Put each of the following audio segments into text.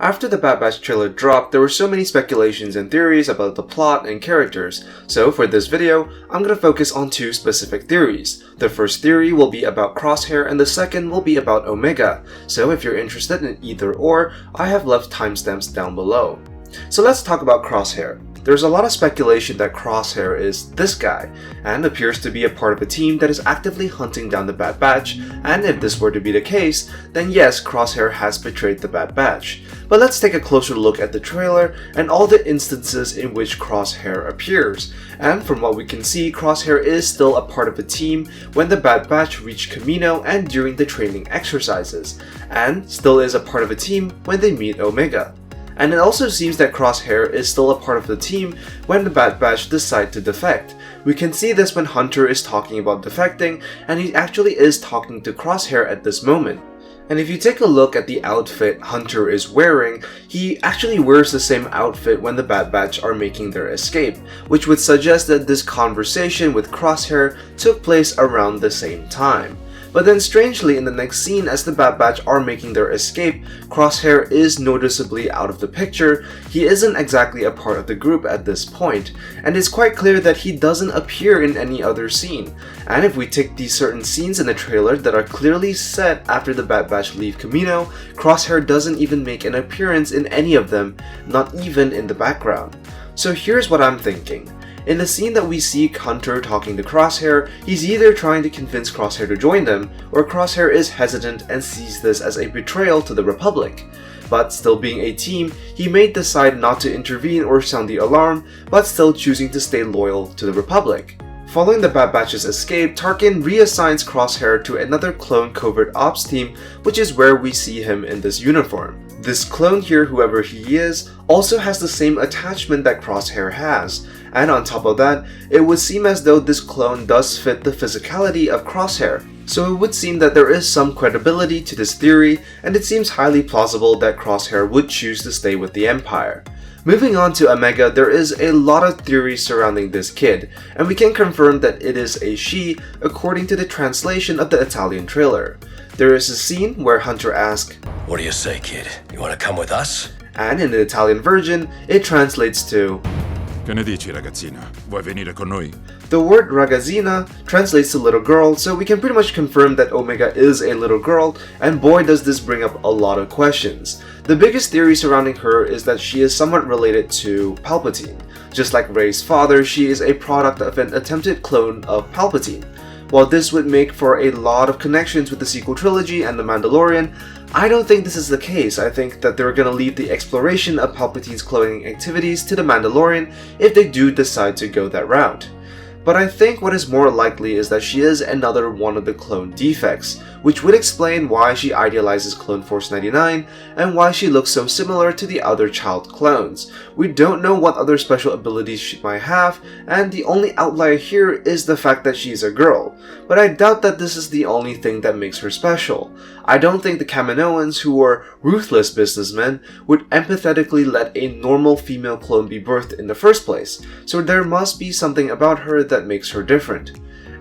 After the Bad Batch trailer dropped, there were so many speculations and theories about the plot and characters, so for this video, I'm going to focus on two specific theories. The first theory will be about Crosshair and the second will be about Omega, so if you're interested in either or, I have left timestamps down below. So let's talk about Crosshair. There's a lot of speculation that Crosshair is this guy, and appears to be a part of a team that is actively hunting down the Bad Batch, and if this were to be the case, then yes, Crosshair has betrayed the Bad Batch. But let's take a closer look at the trailer and all the instances in which Crosshair appears, and from what we can see, Crosshair is still a part of the team when the Bad Batch reach Kamino and during the training exercises, and still is a part of a team when they meet Omega. And it also seems that Crosshair is still a part of the team when the Bad Batch decide to defect. We can see this when Hunter is talking about defecting, and he actually is talking to Crosshair at this moment. And if you take a look at the outfit Hunter is wearing, he actually wears the same outfit when the Bad Batch are making their escape, which would suggest that this conversation with Crosshair took place around the same time. But then strangely, in the next scene as the Bad Batch are making their escape, Crosshair is noticeably out of the picture. He isn't exactly a part of the group at this point, and it's quite clear that he doesn't appear in any other scene. And if we take these certain scenes in the trailer that are clearly set after the Bad Batch leave Kamino, Crosshair doesn't even make an appearance in any of them, not even in the background. So here's what I'm thinking. In the scene that we see Hunter talking to Crosshair, he's either trying to convince Crosshair to join them, or Crosshair is hesitant and sees this as a betrayal to the Republic. But still being a team, he may decide not to intervene or sound the alarm, but still choosing to stay loyal to the Republic. Following the Bad Batch's escape, Tarkin reassigns Crosshair to another clone covert ops team, which is where we see him in this uniform. This clone here, whoever he is, also has the same attachment that Crosshair has, and on top of that, it would seem as though this clone does fit the physicality of Crosshair. So it would seem that there is some credibility to this theory, and it seems highly plausible that Crosshair would choose to stay with the Empire. Moving on to Omega, there is a lot of theories surrounding this kid, and we can confirm that it is a she according to the translation of the Italian trailer. There is a scene where Hunter asks, "What do you say, kid? You want to come with us?" And in the Italian version, it translates to, Che ne dici, ragazzina? Vuoi venire con noi? The word ragazzina translates to little girl, so we can pretty much confirm that Omega is a little girl, and boy does this bring up a lot of questions. The biggest theory surrounding her is that she is somewhat related to Palpatine. Just like Rey's father, she is a product of an attempted clone of Palpatine. While this would make for a lot of connections with the sequel trilogy and The Mandalorian, I don't think this is the case. I think that they're gonna leave the exploration of Palpatine's cloning activities to The Mandalorian if they do decide to go that route. But I think what is more likely is that she is another one of the clone defects, which would explain why she idealizes Clone Force 99 and why she looks so similar to the other child clones. We don't know what other special abilities she might have, and the only outlier here is the fact that she's a girl. But I doubt that this is the only thing that makes her special. I don't think the Kaminoans, who are ruthless businessmen, would empathetically let a normal female clone be birthed in the first place, so there must be something about her that makes her different.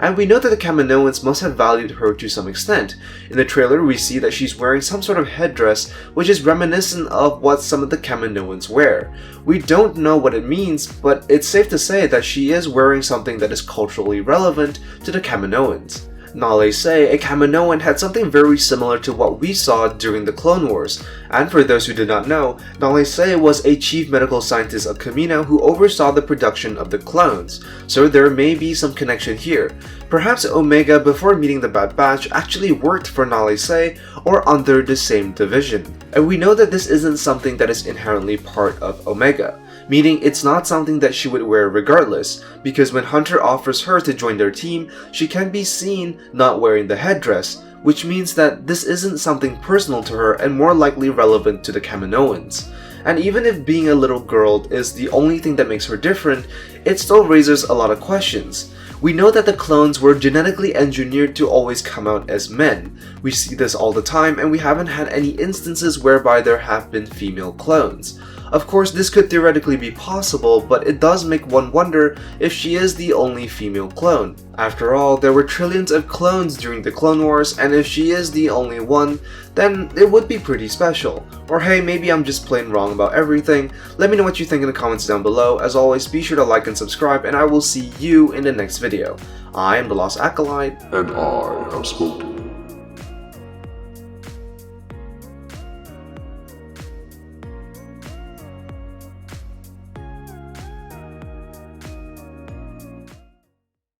And we know that the Kaminoans must have valued her to some extent. In the trailer, we see that she's wearing some sort of headdress which is reminiscent of what some of the Kaminoans wear. We don't know what it means, but it's safe to say that she is wearing something that is culturally relevant to the Kaminoans. Nale say a Kaminoan had something very similar to what we saw during the Clone Wars, and for those who did not know, Nale say was a chief medical scientist of Kamino who oversaw the production of the clones, so there may be some connection here. Perhaps Omega, before meeting the Bad Batch, actually worked for Nale say or under the same division. And we know that this isn't something that is inherently part of Omega, meaning it's not something that she would wear regardless, because when Hunter offers her to join their team, she can be seen not wearing the headdress, which means that this isn't something personal to her and more likely relevant to the Kaminoans. And even if being a little girl is the only thing that makes her different, it still raises a lot of questions. We know that the clones were genetically engineered to always come out as men. We see this all the time, and we haven't had any instances whereby there have been female clones. Of course, this could theoretically be possible, but it does make one wonder if she is the only female clone. After all, there were trillions of clones during the Clone Wars, and if she is the only one, then it would be pretty special. Or hey, maybe I'm just plain wrong about everything. Let me know what you think in the comments down below. As always, be sure to like and subscribe, and I will see you in the next video. I am the Lost Acolyte, and I have spoken.